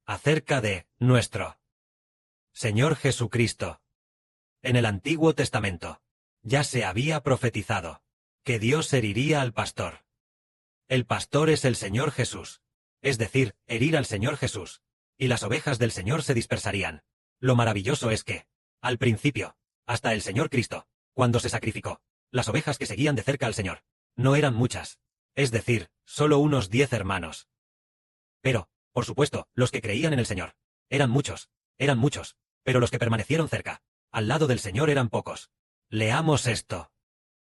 acerca de nuestro Señor Jesucristo. En el Antiguo Testamento ya se había profetizado que Dios heriría al pastor. El pastor es el Señor Jesús, es decir, herir al Señor Jesús, y las ovejas del Señor se dispersarían. Lo maravilloso es que, al principio, hasta el Señor Cristo, cuando se sacrificó, las ovejas que seguían de cerca al Señor, no eran muchas, es decir, solo unos 10 hermanos. Pero, por supuesto, los que creían en el Señor, eran muchos, pero los que permanecieron cerca, al lado del Señor eran pocos. Leamos esto.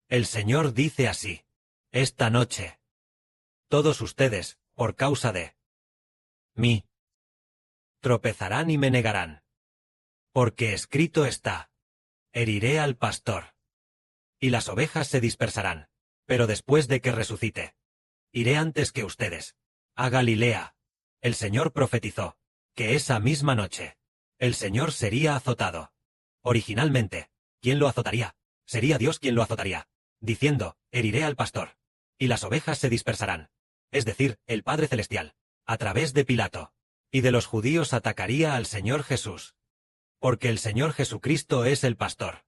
El Señor dice así: esta noche, todos ustedes, por causa de mí, tropezarán y me negarán. Porque escrito está: heriré al pastor, y las ovejas se dispersarán, pero después de que resucite, iré antes que ustedes a Galilea. El Señor profetizó que esa misma noche el Señor sería azotado. Originalmente, ¿quién lo azotaría? Sería Dios quien lo azotaría, diciendo: heriré al pastor, y las ovejas se dispersarán. Es decir, el Padre Celestial, a través de Pilato, y de los judíos atacaría al Señor Jesús. Porque el Señor Jesucristo es el pastor.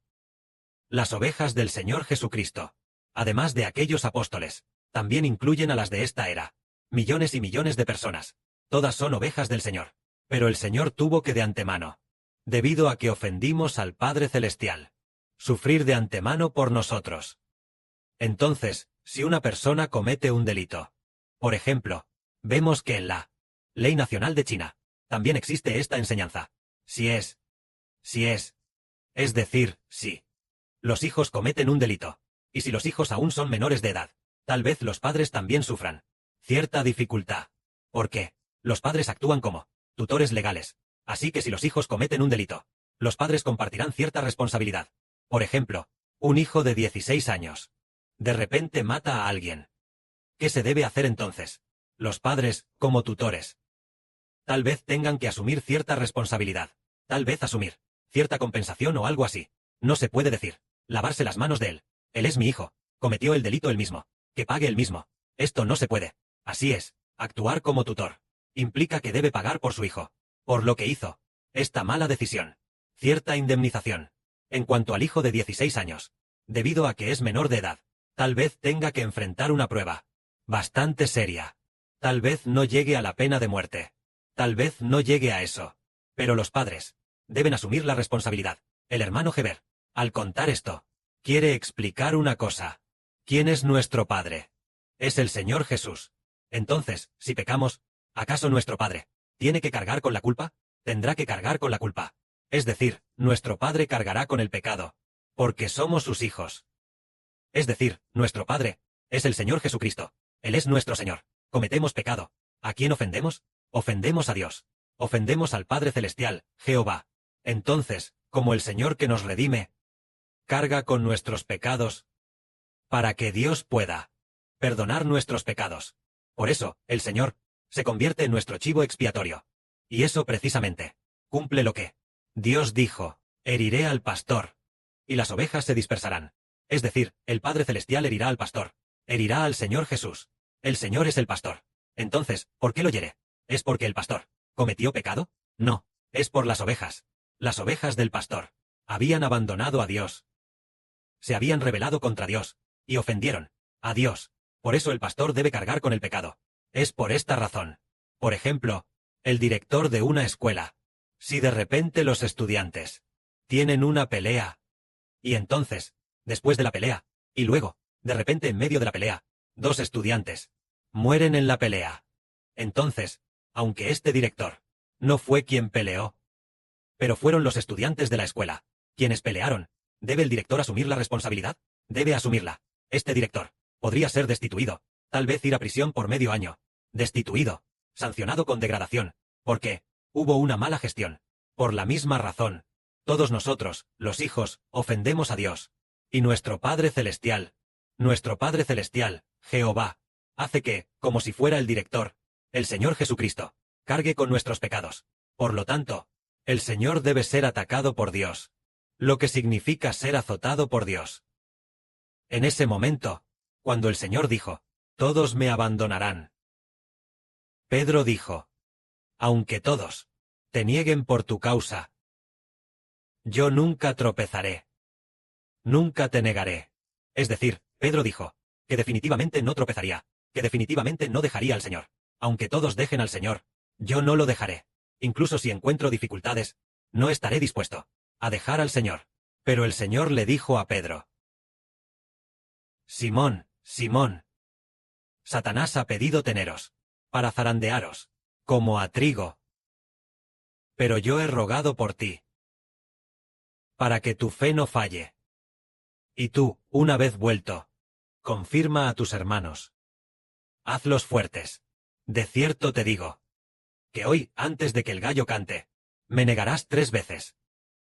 Las ovejas del Señor Jesucristo, además de aquellos apóstoles, también incluyen a las de esta era. Millones y millones de personas. Todas son ovejas del Señor. Pero el Señor tuvo que de antemano, debido a que ofendimos al Padre Celestial, sufrir de antemano por nosotros. Entonces, si una persona comete un delito, por ejemplo, vemos que en la Ley Nacional de China, también existe esta enseñanza. Es decir, si los hijos cometen un delito, y si los hijos aún son menores de edad, tal vez los padres también sufran cierta dificultad. ¿Por qué? Los padres actúan como tutores legales, así que si los hijos cometen un delito, los padres compartirán cierta responsabilidad. Por ejemplo, un hijo de 16 años, de repente mata a alguien. ¿Qué se debe hacer entonces? Los padres, como tutores, tal vez tengan que asumir cierta responsabilidad, tal vez asumir cierta compensación o algo así. No se puede decir, lavarse las manos de él es mi hijo, cometió el delito él mismo, que pague él mismo. Esto no se puede. Así es, actuar como tutor implica que debe pagar por su hijo, por lo que hizo, esta mala decisión, cierta indemnización. En cuanto al hijo de 16 años, debido a que es menor de edad, tal vez tenga que enfrentar una prueba bastante seria. Tal vez no llegue a la pena de muerte. Tal vez no llegue a eso. Pero los padres deben asumir la responsabilidad. El hermano Heber, al contar esto, quiere explicar una cosa. ¿Quién es nuestro Padre? Es el Señor Jesús. Entonces, si pecamos, ¿acaso nuestro Padre tiene que cargar con la culpa? Tendrá que cargar con la culpa. Es decir, nuestro Padre cargará con el pecado, porque somos sus hijos. Es decir, nuestro Padre es el Señor Jesucristo. Él es nuestro Señor. Cometemos pecado. ¿A quién ofendemos? Ofendemos a Dios. Ofendemos al Padre Celestial, Jehová. Entonces, como el Señor que nos redime, carga con nuestros pecados, para que Dios pueda perdonar nuestros pecados. Por eso, el Señor se convierte en nuestro chivo expiatorio. Y eso precisamente cumple lo que Dios dijo: heriré al pastor, y las ovejas se dispersarán. Es decir, el Padre Celestial herirá al pastor, herirá al Señor Jesús. El Señor es el pastor. Entonces, ¿por qué lo hiere? ¿Es porque el pastor cometió pecado? No, es por las ovejas. Las ovejas del pastor habían abandonado a Dios. Se habían rebelado contra Dios, y ofendieron a Dios. Por eso el pastor debe cargar con el pecado. Es por esta razón. Por ejemplo, el director de una escuela. Si de repente los estudiantes tienen una pelea, y entonces, después de la pelea, y luego, de repente en medio de la pelea, 2 estudiantes mueren en la pelea. Entonces, aunque este director no fue quien peleó, pero fueron los estudiantes de la escuela quienes pelearon, ¿debe el director asumir la responsabilidad? Debe asumirla. Este director podría ser destituido, tal vez ir a prisión por medio año. Destituido, sancionado con degradación, porque hubo una mala gestión. Por la misma razón, todos nosotros, los hijos, ofendemos a Dios. Y nuestro Padre Celestial, Jehová, hace que, como si fuera el director, el Señor Jesucristo, cargue con nuestros pecados. Por lo tanto, el Señor debe ser atacado por Dios, lo que significa ser azotado por Dios. En ese momento, cuando el Señor dijo: todos me abandonarán, Pedro dijo: Aunque todos te nieguen por tu causa, yo nunca tropezaré. Nunca te negaré. Es decir, Pedro dijo, que definitivamente no tropezaría, que definitivamente no dejaría al Señor. Aunque todos dejen al Señor, yo no lo dejaré. Incluso si encuentro dificultades, no estaré dispuesto a dejar al Señor. Pero el Señor le dijo a Pedro: Simón, Simón, Satanás ha pedido teneros, para zarandearos, como a trigo. Pero yo he rogado por ti, para que tu fe no falle. Y tú, una vez vuelto, confirma a tus hermanos. Hazlos fuertes. De cierto te digo, que hoy, antes de que el gallo cante, me negarás 3 veces.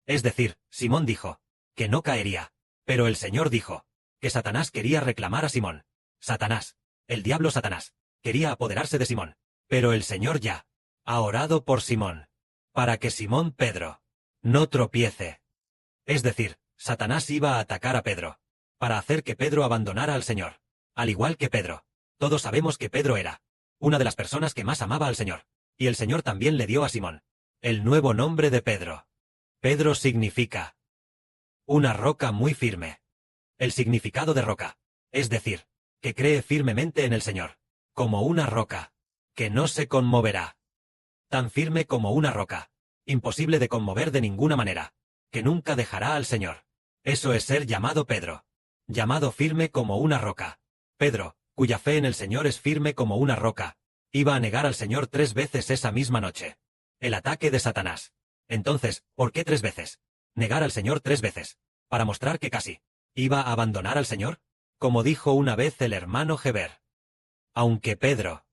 Es decir, Simón dijo, que no caería, pero el Señor dijo, que Satanás quería reclamar a Simón. Satanás, el diablo Satanás, quería apoderarse de Simón, pero el Señor ya ha orado por Simón, para que Simón Pedro no tropiece. Es decir, Satanás iba a atacar a Pedro, para hacer que Pedro abandonara al Señor. Al igual que Pedro, todos sabemos que Pedro era una de las personas que más amaba al Señor, y el Señor también le dio a Simón el nuevo nombre de Pedro. Pedro significa una roca muy firme. El significado de roca, es decir, que cree firmemente en el Señor, como una roca, que no se conmoverá. Tan firme como una roca, imposible de conmover de ninguna manera, que nunca dejará al Señor. Eso es ser llamado Pedro. Llamado firme como una roca. Pedro, cuya fe en el Señor es firme como una roca, iba a negar al Señor 3 veces esa misma noche. El ataque de Satanás. Entonces, ¿por qué 3 veces? Negar al Señor 3 veces. Para mostrar que casi iba a abandonar al Señor, como dijo una vez el hermano Heber. Aunque Pedro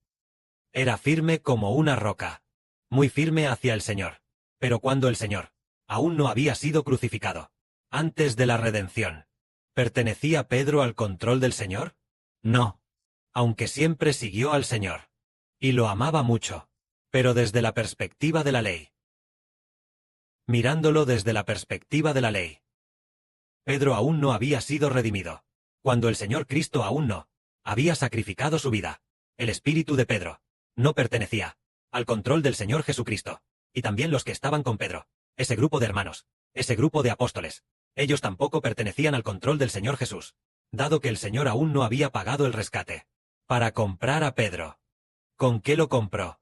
era firme como una roca, muy firme hacia el Señor. Pero cuando el Señor aún no había sido crucificado, antes de la redención, ¿pertenecía Pedro al control del Señor? No. Aunque siempre siguió al Señor. Y lo amaba mucho. Pero desde la perspectiva de la ley. Mirándolo desde la perspectiva de la ley. Pedro aún no había sido redimido. Cuando el Señor Cristo aún no había sacrificado su vida. El espíritu de Pedro no pertenecía al control del Señor Jesucristo. Y también los que estaban con Pedro, ese grupo de hermanos, ese grupo de apóstoles, ellos tampoco pertenecían al control del Señor Jesús, dado que el Señor aún no había pagado el rescate para comprar a Pedro. ¿Con qué lo compró?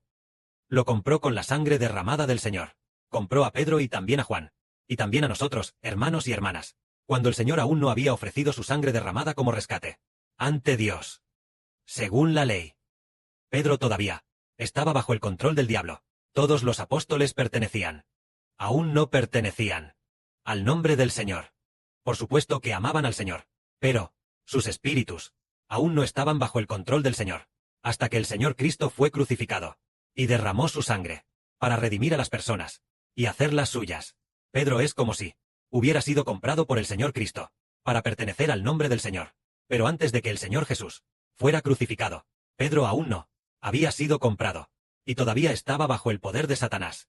Lo compró con la sangre derramada del Señor. Compró a Pedro y también a Juan, y también a nosotros, hermanos y hermanas, cuando el Señor aún no había ofrecido su sangre derramada como rescate ante Dios. Según la ley, Pedro todavía estaba bajo el control del diablo. Todos los apóstoles pertenecían. Aún no pertenecían al nombre del Señor. Por supuesto que amaban al Señor, pero sus espíritus aún no estaban bajo el control del Señor, hasta que el Señor Cristo fue crucificado y derramó su sangre para redimir a las personas y hacerlas suyas. Pedro es como si hubiera sido comprado por el Señor Cristo para pertenecer al nombre del Señor. Pero antes de que el Señor Jesús fuera crucificado, Pedro aún no había sido comprado y todavía estaba bajo el poder de Satanás.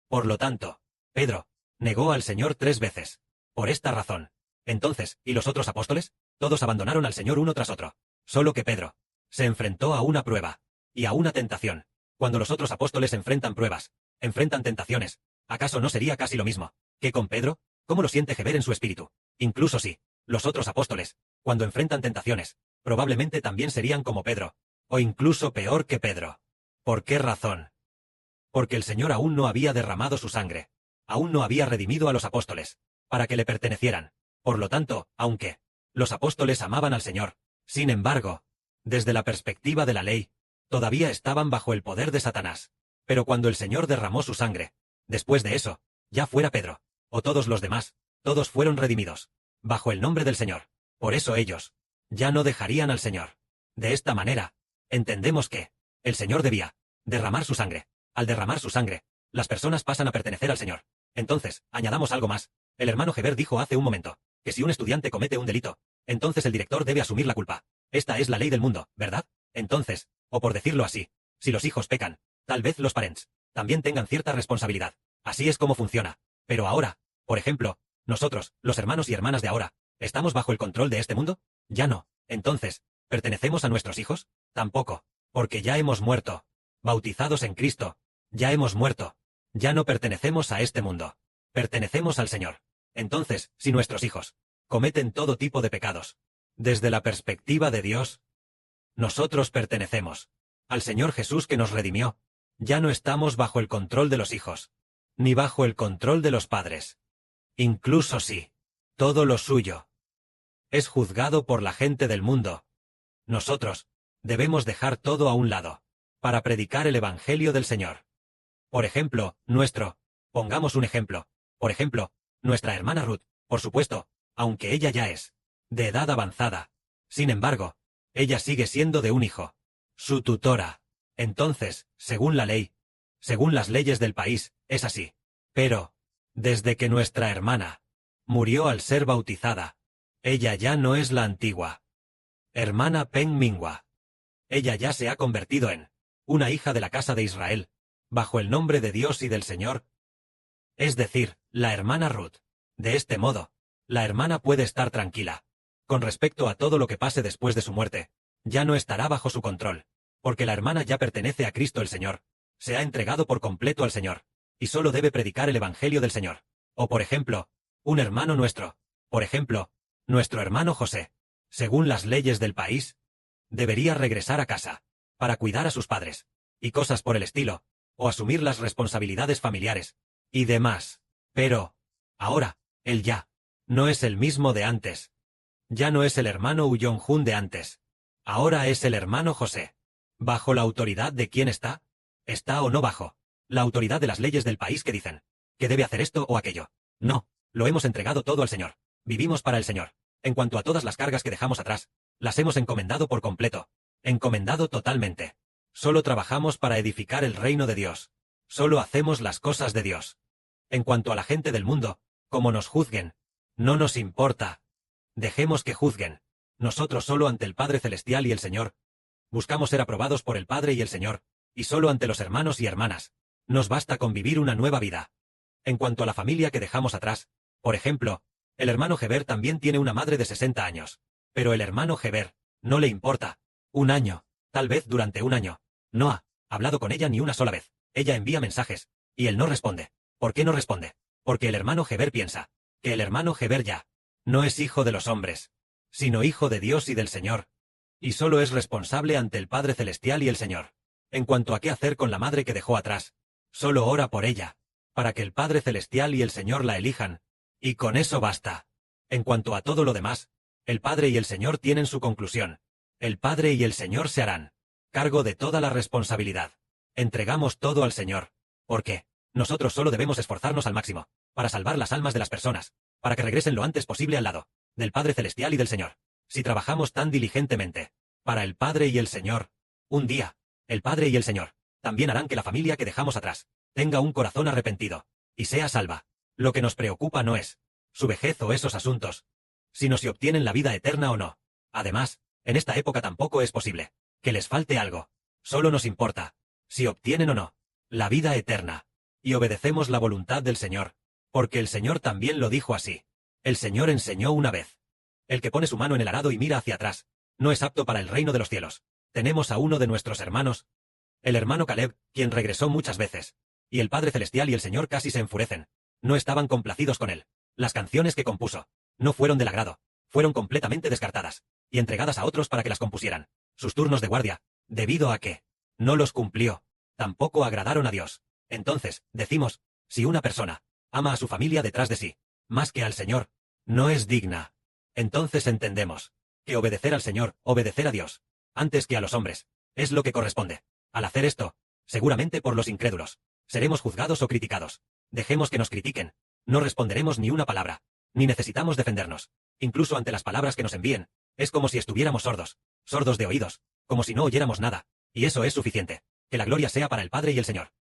Por lo tanto, Pedro negó al Señor 3 veces. Por esta razón. Entonces, ¿y los otros apóstoles? Todos abandonaron al Señor uno tras otro. Solo que Pedro se enfrentó a una prueba y a una tentación. Cuando los otros apóstoles enfrentan pruebas, enfrentan tentaciones, ¿acaso no sería casi lo mismo que con Pedro? ¿Cómo lo siente Heber en su espíritu? Incluso si los otros apóstoles, cuando enfrentan tentaciones, probablemente también serían como Pedro, o incluso peor que Pedro. ¿Por qué razón? Porque el Señor aún no había derramado su sangre, aún no había redimido a los apóstoles, para que le pertenecieran. Por lo tanto, aunque los apóstoles amaban al Señor, sin embargo, desde la perspectiva de la ley, todavía estaban bajo el poder de Satanás. Pero cuando el Señor derramó su sangre, después de eso, ya fuera Pedro, o todos los demás, todos fueron redimidos, bajo el nombre del Señor. Por eso ellos ya no dejarían al Señor. De esta manera, entendemos que el Señor debía derramar su sangre. Al derramar su sangre, las personas pasan a pertenecer al Señor. Entonces, añadamos algo más. El hermano Heber dijo hace un momento que si un estudiante comete un delito, entonces el director debe asumir la culpa. Esta es la ley del mundo, ¿verdad? Entonces, o por decirlo así, si los hijos pecan, tal vez los parents también tengan cierta responsabilidad. Así es como funciona. Pero ahora, por ejemplo, nosotros, los hermanos y hermanas de ahora, ¿estamos bajo el control de este mundo? Ya no. Entonces, ¿pertenecemos a nuestros hijos? Tampoco, porque ya hemos muerto, bautizados en Cristo, Ya hemos muerto. Ya no pertenecemos a este mundo. Pertenecemos al Señor. Entonces, si nuestros hijos cometen todo tipo de pecados, desde la perspectiva de Dios, nosotros pertenecemos al Señor Jesús que nos redimió. Ya no estamos bajo el control de los hijos, ni bajo el control de los padres. Incluso si todo lo suyo es juzgado por la gente del mundo, nosotros debemos dejar todo a un lado para predicar el Evangelio del Señor. Por ejemplo, pongamos un ejemplo, por ejemplo, nuestra hermana Ruth, por supuesto, aunque ella ya es de edad avanzada, sin embargo, ella sigue siendo de un hijo, su tutora. Entonces, según la ley, según las leyes del país, es así. Pero, desde que nuestra hermana murió al ser bautizada, ella ya no es la antigua hermana Peng Mingwa. Ella ya se ha convertido en una hija de la casa de Israel, bajo el nombre de Dios y del Señor. Es decir, la hermana Ruth. De este modo, la hermana puede estar tranquila. Con respecto a todo lo que pase después de su muerte, ya no estará bajo su control, porque la hermana ya pertenece a Cristo el Señor. Se ha entregado por completo al Señor, y solo debe predicar el Evangelio del Señor. O por ejemplo, un hermano nuestro, por ejemplo, nuestro hermano José, según las leyes del país, debería regresar a casa, para cuidar a sus padres, y cosas por el estilo, o asumir las responsabilidades familiares, y demás. Pero, ahora, él ya no es el mismo de antes. Ya no es el hermano Uyong-jun de antes. Ahora es el hermano José. ¿Bajo la autoridad de quién está? ¿Está o no bajo la autoridad de las leyes del país que dicen que debe hacer esto o aquello? No, lo hemos entregado todo al Señor. Vivimos para el Señor. En cuanto a todas las cargas que dejamos atrás, las hemos encomendado por completo. Encomendado totalmente. Solo trabajamos para edificar el reino de Dios. Solo hacemos las cosas de Dios. En cuanto a la gente del mundo, como nos juzguen, no nos importa. Dejemos que juzguen. Nosotros solo ante el Padre Celestial y el Señor. Buscamos ser aprobados por el Padre y el Señor, y solo ante los hermanos y hermanas. Nos basta con vivir una nueva vida. En cuanto a la familia que dejamos atrás, por ejemplo, el hermano Heber también tiene una madre de 60 años. Pero el hermano Heber no le importa. Un año, tal vez durante un año. No ha hablado con ella ni una sola vez. Ella envía mensajes, y él no responde. ¿Por qué no responde? Porque el hermano Heber piensa que el hermano Heber ya no es hijo de los hombres, sino hijo de Dios y del Señor, y solo es responsable ante el Padre Celestial y el Señor. En cuanto a qué hacer con la madre que dejó atrás, solo ora por ella, para que el Padre Celestial y el Señor la elijan, y con eso basta. En cuanto a todo lo demás, el Padre y el Señor tienen su conclusión. El Padre y el Señor se harán cargo de toda la responsabilidad. Entregamos todo al Señor. ¿Por qué? Nosotros solo debemos esforzarnos al máximo, para salvar las almas de las personas, para que regresen lo antes posible al lado del Padre Celestial y del Señor. Si trabajamos tan diligentemente para el Padre y el Señor, un día, el Padre y el Señor también harán que la familia que dejamos atrás tenga un corazón arrepentido y sea salva. Lo que nos preocupa no es su vejez o esos asuntos, sino si obtienen la vida eterna o no. Además, en esta época tampoco es posible que les falte algo. Solo nos importa si obtienen o no la vida eterna, y obedecemos la voluntad del Señor, porque el Señor también lo dijo así. El Señor enseñó una vez: el que pone su mano en el arado y mira hacia atrás, no es apto para el reino de los cielos. Tenemos a uno de nuestros hermanos, el hermano Caleb, quien regresó muchas veces, y el Padre Celestial y el Señor casi se enfurecen. No estaban complacidos con él. Las canciones que compuso no fueron del agrado, fueron completamente descartadas, y entregadas a otros para que las compusieran. Sus turnos de guardia, debido a que no los cumplió, tampoco agradaron a Dios. Entonces, decimos, si una persona ama a su familia detrás de sí, más que al Señor, no es digna. Entonces entendemos que obedecer al Señor, obedecer a Dios, antes que a los hombres, es lo que corresponde. Al hacer esto, seguramente por los incrédulos, seremos juzgados o criticados. Dejemos que nos critiquen. No responderemos ni una palabra, ni necesitamos defendernos. Incluso ante las palabras que nos envíen, es como si estuviéramos sordos, sordos de oídos, como si no oyéramos nada, y eso es suficiente. Que la gloria sea para el Padre y el Señor.